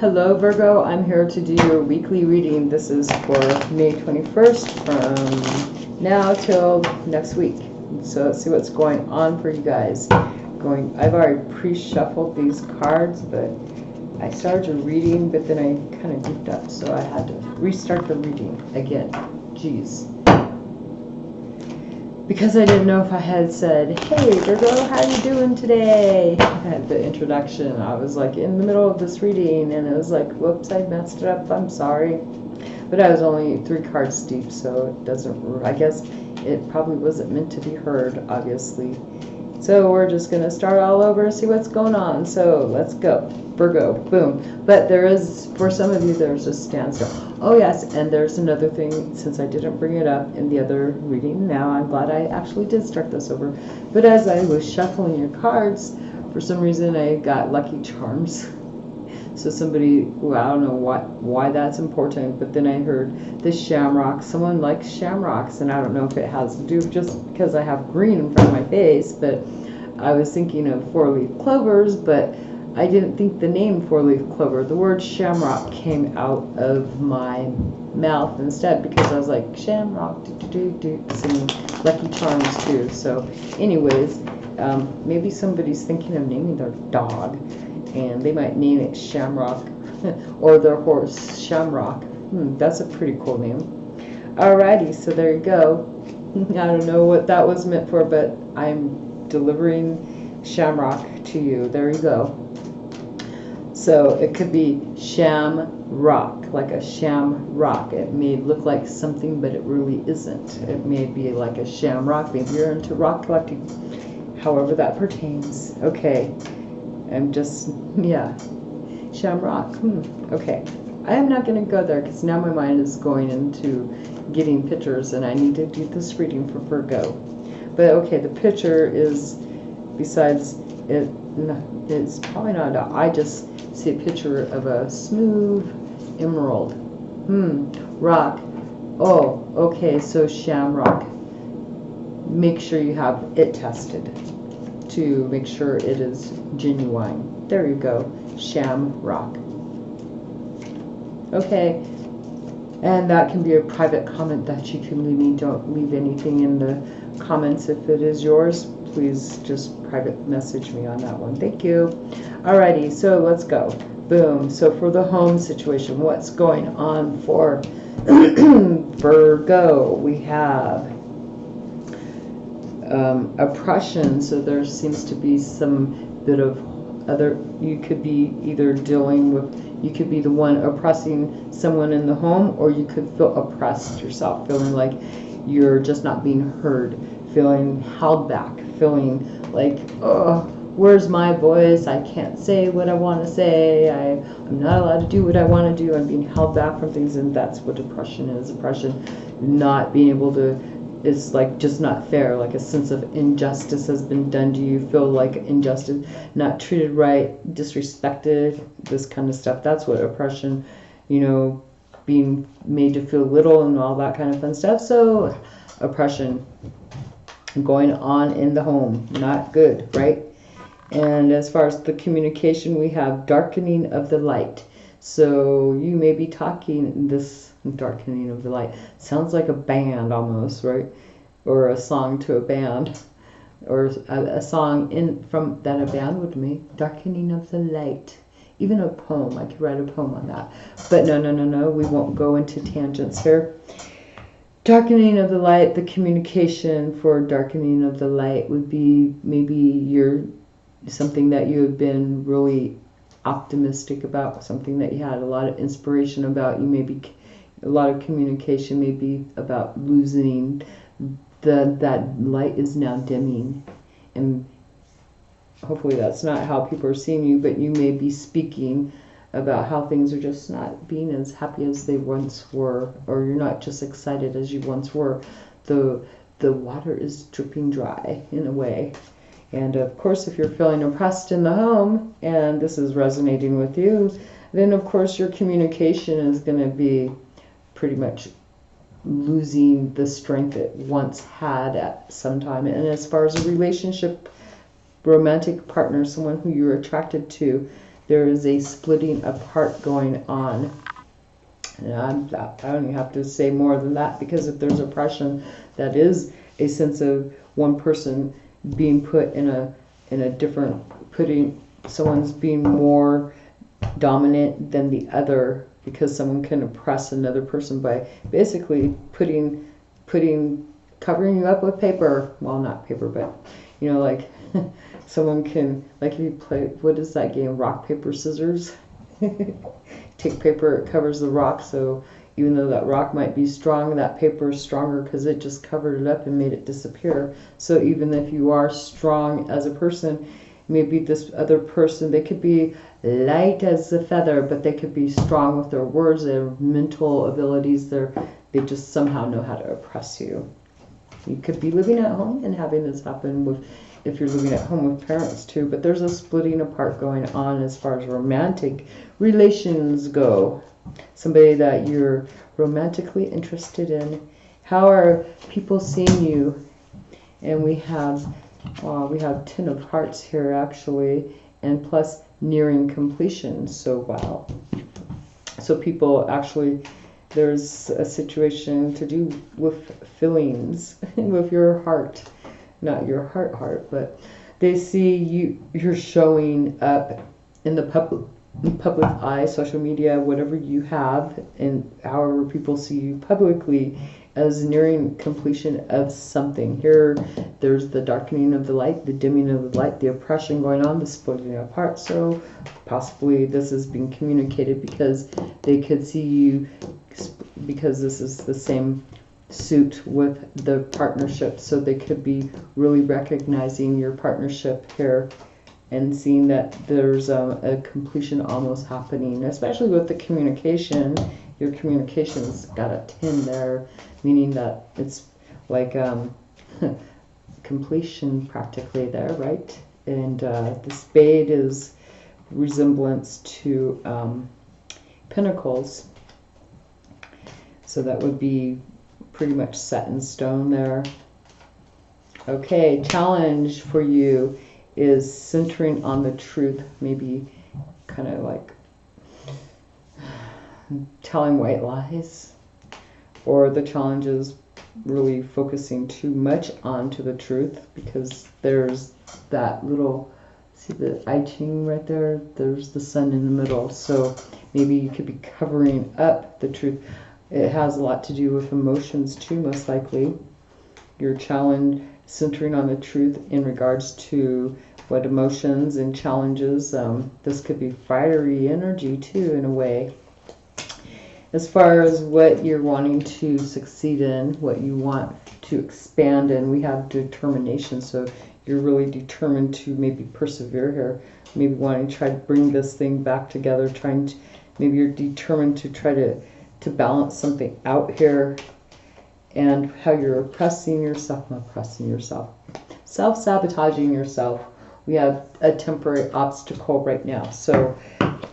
Hello Virgo, I'm here to do your weekly reading. This is for May 21st from now till next week. So let's see what's going on for you guys. I've already pre-shuffled these cards, but I started a reading, but then I kind of goofed up, so I had to restart the reading again. Jeez. Because I didn't know if I had said, hey Virgo, how you doing today? I had the introduction. I was like in the middle of this reading and it was like, whoops, I messed it up, I'm sorry. But I was only 3 cards deep, so it doesn't, I guess it probably wasn't meant to be heard, obviously. So we're just going to start all over and see what's going on. So let's go. Virgo, boom. But there is, for some of you, there's a standstill. Oh yes, and there's another thing, since I didn't bring it up in the other reading. Now I'm glad I actually did start this over. But as I was shuffling your cards, for some reason I got Lucky Charms. So somebody, well, I don't know why that's important, but then I heard the shamrock. Someone likes shamrocks, and I don't know if it has to do just because I have green in front of my face, but I was thinking of 4-leaf clovers, but I didn't think the name 4-leaf clover. The word shamrock came out of my mouth instead because I was like, shamrock, singing Lucky Charms too. So anyways, maybe somebody's thinking of naming their dog, and they might name it Shamrock or their horse Shamrock. That's a pretty cool name. Alrighty, so there you go. I don't know what that was meant for, but I'm delivering Shamrock to you. There you go. So it could be Shamrock, like a shamrock. It may look like something, but it really isn't. It may be like a shamrock. Maybe you're into rock collecting, however that pertains. Okay. I'm just, yeah, Shamrock, okay. I am not going to go there because now my mind is going into getting pictures and I need to do this reading for Virgo. But okay, the picture is, besides it, it's probably not, I just see a picture of a smooth emerald. Rock. Oh, okay, so Shamrock. Make sure you have it tested to make sure it is genuine. There you go, Shamrock. Okay, and that can be a private comment that you can leave me. Don't leave anything in the comments. If it is yours, please just private message me on that one. Thank you. Alrighty, so let's go. Boom. So for the home situation, what's going on for Virgo? We have oppression, so there seems to be some bit of other, you could be either dealing with, you could be the one oppressing someone in the home, or you could feel oppressed yourself, feeling like you're just not being heard, feeling held back, feeling like, oh, where's my voice? I can't say what I want to say. I'm not allowed to do what I want to do. I'm being held back from things, and that's what oppression is. Oppression, not being able to, it's like just not fair, like a sense of injustice has been done to you, feel like injustice, not treated right, disrespected, this kind of stuff. That's what oppression, you know, being made to feel little and all that kind of fun stuff. So oppression going on in the home, not good, right? And as far as the communication, we have darkening of the light. So you may be talking, this darkening of the light sounds like a band almost, right? Or a song to a band, or a song in from that a band would make. Darkening of the light. Even a poem, I could write a poem on that. But no, we won't go into tangents here. Darkening of the light, the communication for darkening of the light would be maybe you're something that you have been really optimistic about, something that you had a lot of inspiration about. You may be, a lot of communication may be about losing that light is now dimming, and hopefully that's not how people are seeing you, but you may be speaking about how things are just not being as happy as they once were, or you're not just excited as you once were. The water is dripping dry in a way. And of course, if you're feeling oppressed in the home, and this is resonating with you, then of course your communication is going to be pretty much losing the strength it once had at some time. And as far as a relationship, romantic partner, someone who you're attracted to, there is a splitting apart going on. And I don't even have to say more than that, because if there's oppression, that is a sense of one person being put in a different, putting someone's being more dominant than the other, because someone can oppress another person by basically covering you up with paper. Well, not paper, but you know, like someone can, like if you play, what is that game, rock paper scissors? Take paper, it covers the rock, so even though that rock might be strong, that paper is stronger because it just covered it up and made it disappear. So even if you are strong as a person, maybe this other person, they could be light as a feather, but they could be strong with their words, their mental abilities, they just somehow know how to oppress you. You could be living at home and having this happen with, if you're living at home with parents too, but there's a splitting apart going on as far as romantic relations go. Somebody that you're romantically interested in. How are people seeing you? And we have 10 of hearts here actually, and plus nearing completion. So wow. So people actually, there's a situation to do with feelings with your heart, not your heart, but they see you're showing up in the public eye, social media, whatever you have, and however people see you publicly, as nearing completion of something. Here, there's the darkening of the light, the dimming of the light, the oppression going on, the splitting apart. So possibly this is being communicated because they could see you, because this is the same suit with the partnership. So they could be really recognizing your partnership here and seeing that there's a completion almost happening, especially with the communication. Your communication's got a 10 there, meaning that it's like completion practically there, right? And the spade is resemblance to pentacles, so that would be pretty much set in stone there. Okay, challenge for you is centering on the truth, maybe kind of like telling white lies, or the challenge is really focusing too much onto the truth, because there's that little, see the I Ching right there, there's the sun in the middle, so maybe you could be covering up the truth. It has a lot to do with emotions too, most likely. Your challenge centering on the truth in regards to what emotions and challenges. This could be fiery energy too, in a way. As far as what you're wanting to succeed in, what you want to expand in, we have determination. So you're really determined to maybe persevere here. Maybe wanting to try to bring this thing back together, maybe you're determined to try to balance something out here, and how you're oppressing yourself, self-sabotaging yourself. We have a temporary obstacle right now. So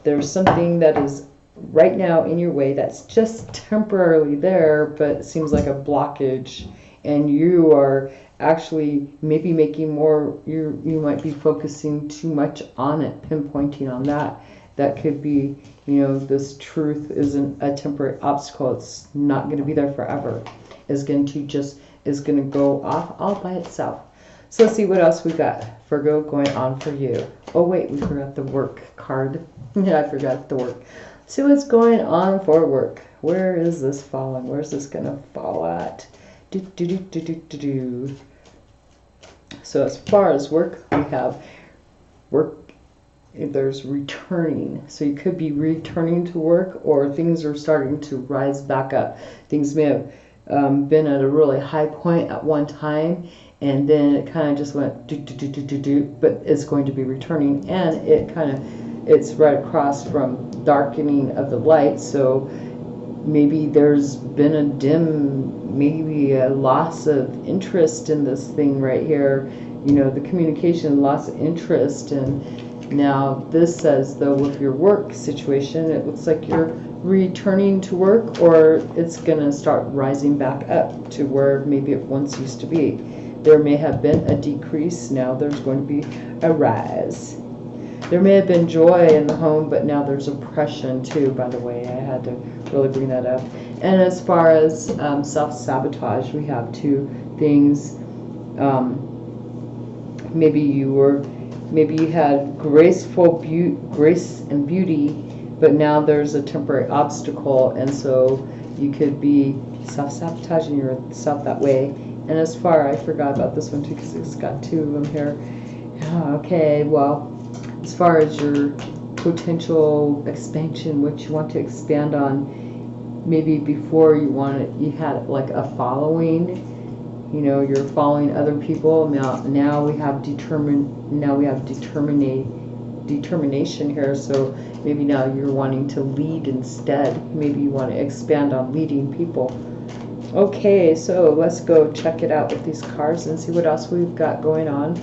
there's something that is right now in your way that's just temporarily there, but it seems like a blockage, and you are actually maybe making more, you might be focusing too much on it, pinpointing on that. That could be, you know, this truth isn't a temporary obstacle. It's not going to be there forever. Is going to go off all by itself. So let's see what else we got, Virgo, going on for you. Oh wait, we forgot the work card. Yeah, I forgot the work. See what's going on for work. Where is this falling? Where's this going to fall at? So as far as work, we have work. There's returning. So you could be returning to work, or things are starting to rise back up. Things may have been at a really high point at one time, and then it kind of just went but it's going to be returning, and it's right across from darkening of the light. So maybe there's been a maybe a loss of interest in this thing right here, you know, the communication, loss of interest. And now this says, though, with your work situation, it looks like you're returning to work, or it's going to start rising back up to where maybe it once used to be. There may have been a decrease. Now there's going to be a rise. there may have been joy in the home, but now there's oppression too, by the way. I had to really bring that up. And as far as self-sabotage, we have two things. Maybe you had grace and beauty, but now there's a temporary obstacle, and so you could be self-sabotaging yourself that way. And as far, I forgot about this one too because it's got two of them here. Okay, well, as far as your potential expansion, what you want to expand on, maybe before you had like a following. You're following other people. Now we have determination here. So maybe now you're wanting to lead instead. Maybe you want to expand on leading people. Okay, so let's go check it out with these cards and see what else we've got going on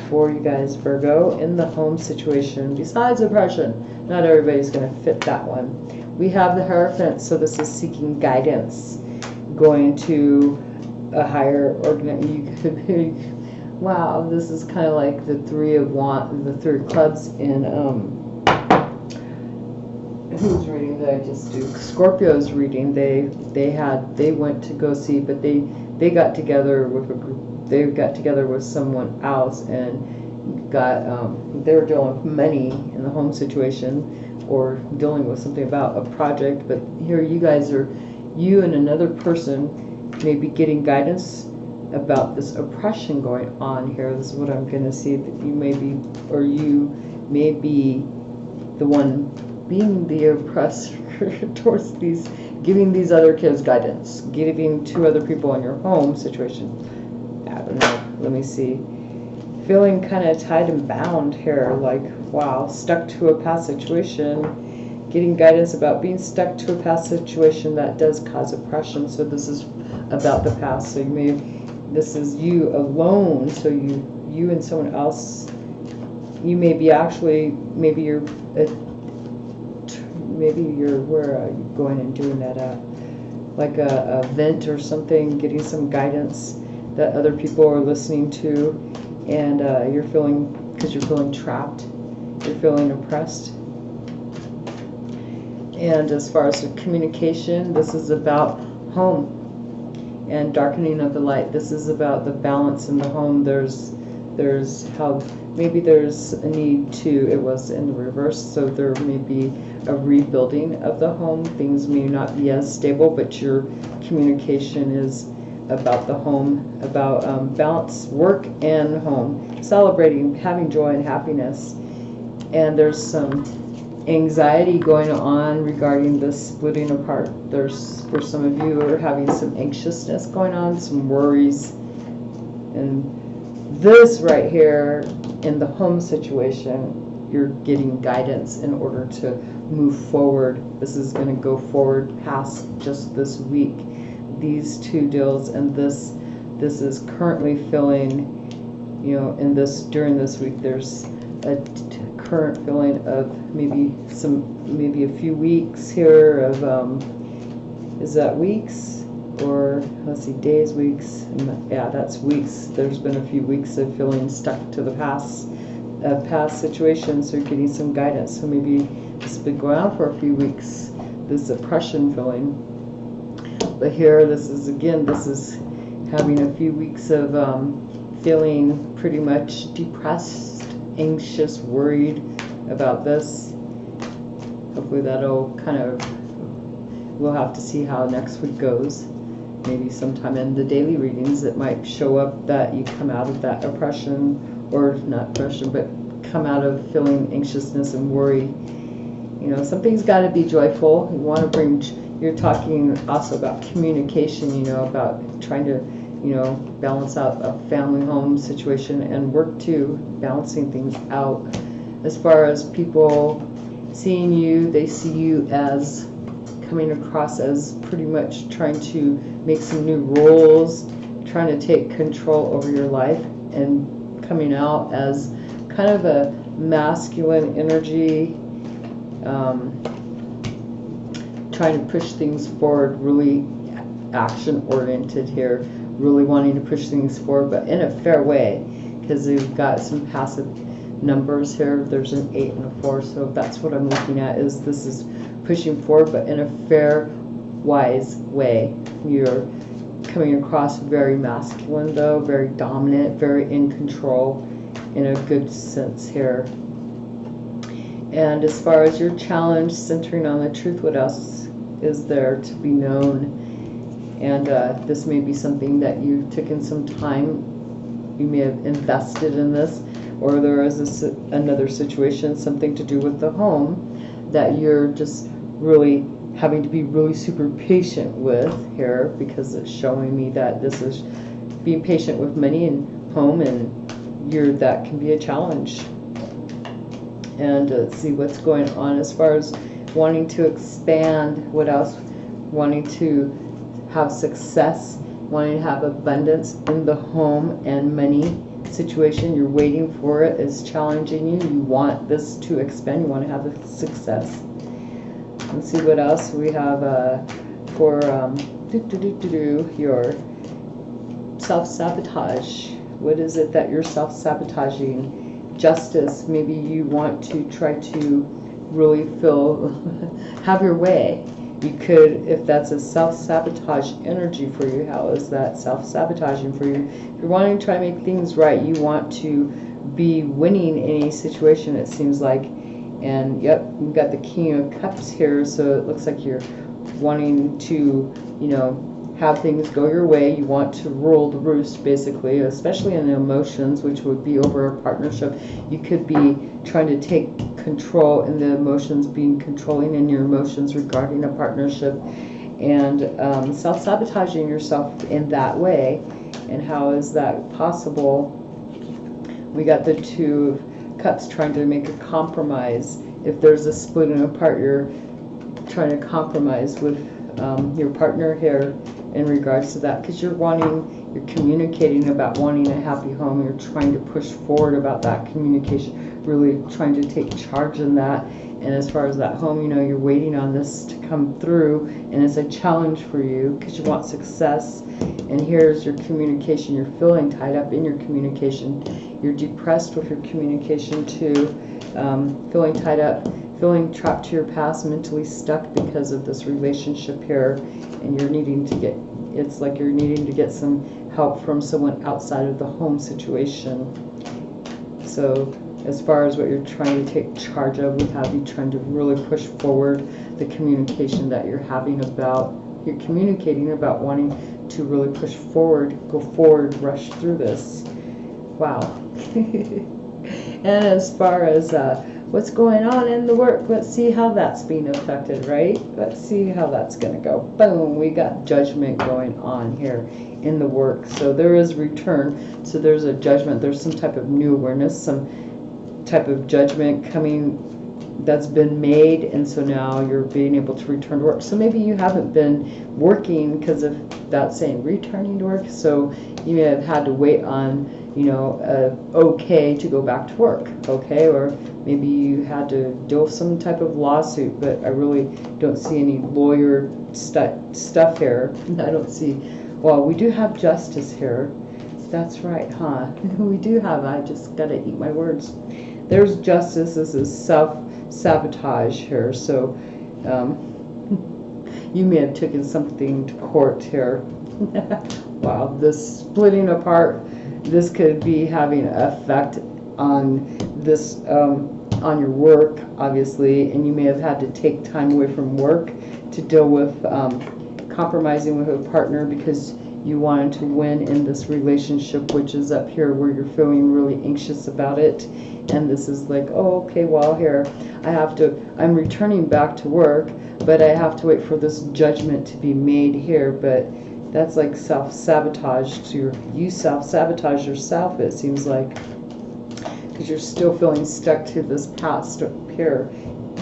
for you guys, Virgo, in the home situation. Besides oppression, not everybody's going to fit that one. We have the Hierophant, so this is seeking guidance, going to a higher organization. You could be, wow, this is kind of like the Three of Clubs in whose reading did I just do? Scorpio's reading. They went to go see, but they got together with a group. They got together with someone else and got they were dealing with money in the home situation or dealing with something about a project. But here you and another person may be getting guidance about this oppression going on here. This is what I'm going to see, that you may be the one being the oppressor towards giving these other kids guidance, giving to other people in your home situation. I don't know. Let me see. Feeling kind of tied and bound here, like, wow, stuck to a past situation, getting guidance about being stuck to a past situation that does cause oppression. So this is about the past. So this is you alone. So you and someone else. You may be maybe you're where are you going and doing that at? Like a event or something, getting some guidance that other people are listening to, and you're feeling trapped, you're feeling oppressed. And as far as the communication, this is about home and darkening of the light. This is about the balance in the home. There's how maybe there's a need to, it was in the reverse, so there may be a rebuilding of the home. Things may not be as stable, but your communication is about the home, about balance, work and home, celebrating, having joy and happiness. And there's some anxiety going on regarding this splitting apart. There's, for some of you, are having some anxiousness going on, some worries. And this right here in the home situation, you're getting guidance in order to move forward. This is going to go forward past just this week. These two deals, and this is currently filling, during this week, there's a current feeling of maybe a few weeks here of is that weeks, or let's see, days, weeks? Yeah, that's weeks. There's been a few weeks of feeling stuck to the past situations, so you're getting some guidance. So maybe this has been going on for a few weeks, this oppression feeling. But here, this is having a few weeks of feeling pretty much depressed, anxious, worried about this. Hopefully that'll we'll have to see how next week goes. Maybe sometime in the daily readings it might show up that you come out of that oppression, or not oppression, but come out of feeling anxiousness and worry. Something's got to be joyful. You want to bring, you're talking also about communication, about trying to, balance out a family home situation and work too, balancing things out. As far as people seeing you, they see you as coming across as pretty much trying to make some new rules, trying to take control over your life, and coming out as kind of a masculine energy, trying to push things forward, really action-oriented here, really wanting to push things forward, but in a fair way, because they've got some passive numbers here. There's an 8 and a 4, so that's what I'm looking at, is this is pushing forward, but in a fair, wise way. You're coming across very masculine, though, very dominant, very in control, in a good sense here. And as far as your challenge, centering on the truth, what else is there to be known? And this may be something that you've taken some time, you may have invested in this, or there is another situation, something to do with the home, that you're just really having to be really super patient with here, because it's showing me that this is being patient with money and home, and that can be a challenge. And let's see what's going on as far as wanting to expand. What else? Wanting to have success, wanting to have abundance in the home and money situation. You're waiting for it. It's challenging you. You want this to expand. You want to have a success. Let's see what else we have for your self-sabotage. What is it that you're self-sabotaging? Justice. Maybe you want to try to really have your way. You could, if that's a self-sabotage energy for you, how is that self-sabotaging for you? If you're wanting to try to make things right, you want to be winning any situation, it seems like. And yep, you've got the King of Cups here, so it looks like you're wanting to, have things go your way. You want to rule the roost, basically, especially in emotions, which would be over a partnership. You could be trying to take control in the emotions, being controlling in your emotions regarding a partnership, and self-sabotaging yourself in that way. And how is that possible? We got the Two of Cups trying to make a compromise. If there's a splitting apart, you're trying to compromise with your partner here in regards to that, because you're communicating about wanting a happy home. You're trying to push forward about that communication, really trying to take charge in that. And as far as that home, you're waiting on this to come through, and it's a challenge for you because you want success. And here's your communication. You're feeling tied up in your communication. You're depressed with your communication too, feeling tied up, feeling trapped to your past, mentally stuck because of this relationship here, and you're needing to get, it's like you're needing to get some help from someone outside of the home situation. So as far as what you're trying to take charge of, with have you trying to really push forward the communication that you're having about, you're communicating about wanting to really push forward, go forward, rush through this. Wow. And as far as what's going on in the work, let's see how that's being affected, right? Let's see how that's going to go. Boom, we got judgment going on here in the work. So there is return. So there's a judgment. There's some type of new awareness, some type of judgment coming that's been made, and so now you're being able to return to work. So maybe you haven't been working because of that saying returning to work, so you may have had to wait on okay to go back to work, okay? Or maybe you had to deal with some type of lawsuit, but I really don't see any lawyer stuff here. I don't see, well, we do have justice here. That's right, huh? We do have, I just gotta eat my words. There's justice. This is self-sabotage here, so you may have taken something to court here. Wow, this splitting apart, this could be having an effect on this, on your work, obviously, and you may have had to take time away from work to deal with compromising with a partner because you wanted to win in this relationship, which is up here where you're feeling really anxious about it. And this is like, oh, okay, well, here, I'm returning back to work, but I have to wait for this judgment to be made here. But that's like self-sabotage. You self-sabotage yourself, it seems like, because you're still feeling stuck to this past up here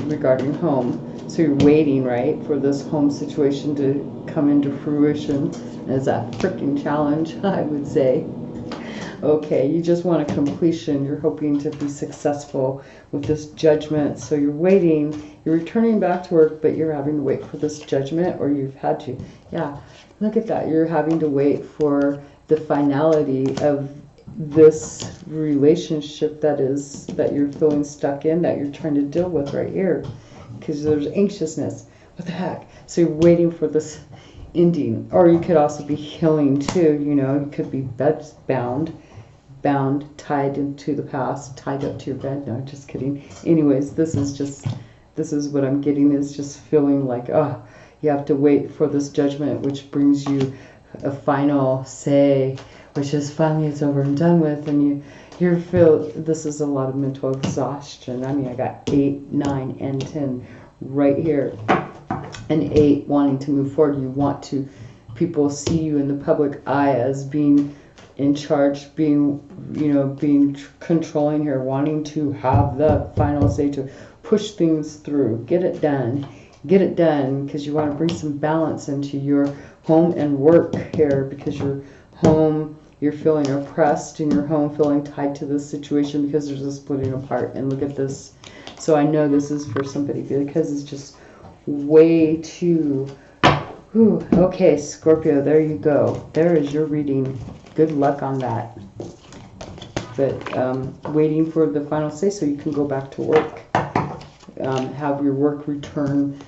regarding home. So you're waiting, right, for this home situation to come into fruition. As a freaking challenge, I would say. Okay, you just want a completion. You're hoping to be successful with this judgment. So you're waiting, you're returning back to work, but you're having to wait for this judgment, or you've had to. Yeah, look at that. You're having to wait for the finality of this relationship that you're feeling stuck in, that you're trying to deal with right here, because there's anxiousness. What the heck? So you're waiting for this ending. Or you could also be healing too, you know. You could be bound, tied into the past, tied up to your bed. No, just kidding. Anyways, this is what I'm getting, is just feeling like, oh, you have to wait for this judgment, which brings you a final say, which is finally it's over and done with, and you feel this is a lot of mental exhaustion. I mean, I got 8, 9, and 10 right here, and 8 wanting to move forward. You want to, people see you in the public eye as being in charge, being controlling here, wanting to have the final say, to push things through, get it done, because you want to bring some balance into your home and work here, because your home, you're feeling oppressed in your home, feeling tied to this situation because there's a splitting apart. And look at this. So I know this is for somebody, because it's just way too... Whew. Okay, Scorpio, there you go. There is your reading. Good luck on that. But waiting for the final say so you can go back to work. Have your work return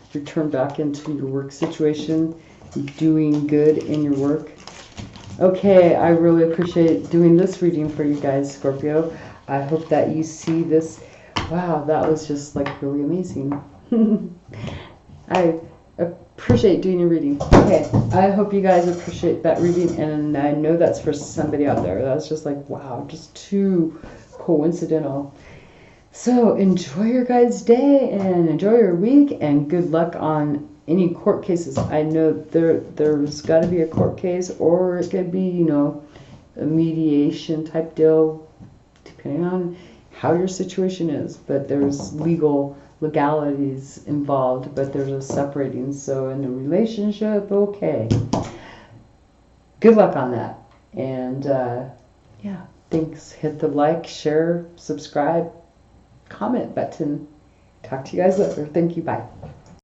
back into your work situation, doing good in your work. Okay, I really appreciate doing this reading for you guys, Scorpio. I hope that you see this. Wow, that was just like really amazing. I appreciate doing your reading. Okay, I hope you guys appreciate that reading, and I know that's for somebody out there. That's just like, wow, just too coincidental. So enjoy your guys' day and enjoy your week, and good luck on any court cases. I know there's got to be a court case, or it could be, you know, a mediation type deal, depending on how your situation is. But there's legalities involved, but there's a separating. So in a relationship, okay. Good luck on that. And yeah, thanks. Hit the like, share, subscribe, comment button. Talk to you guys later. Thank you. Bye.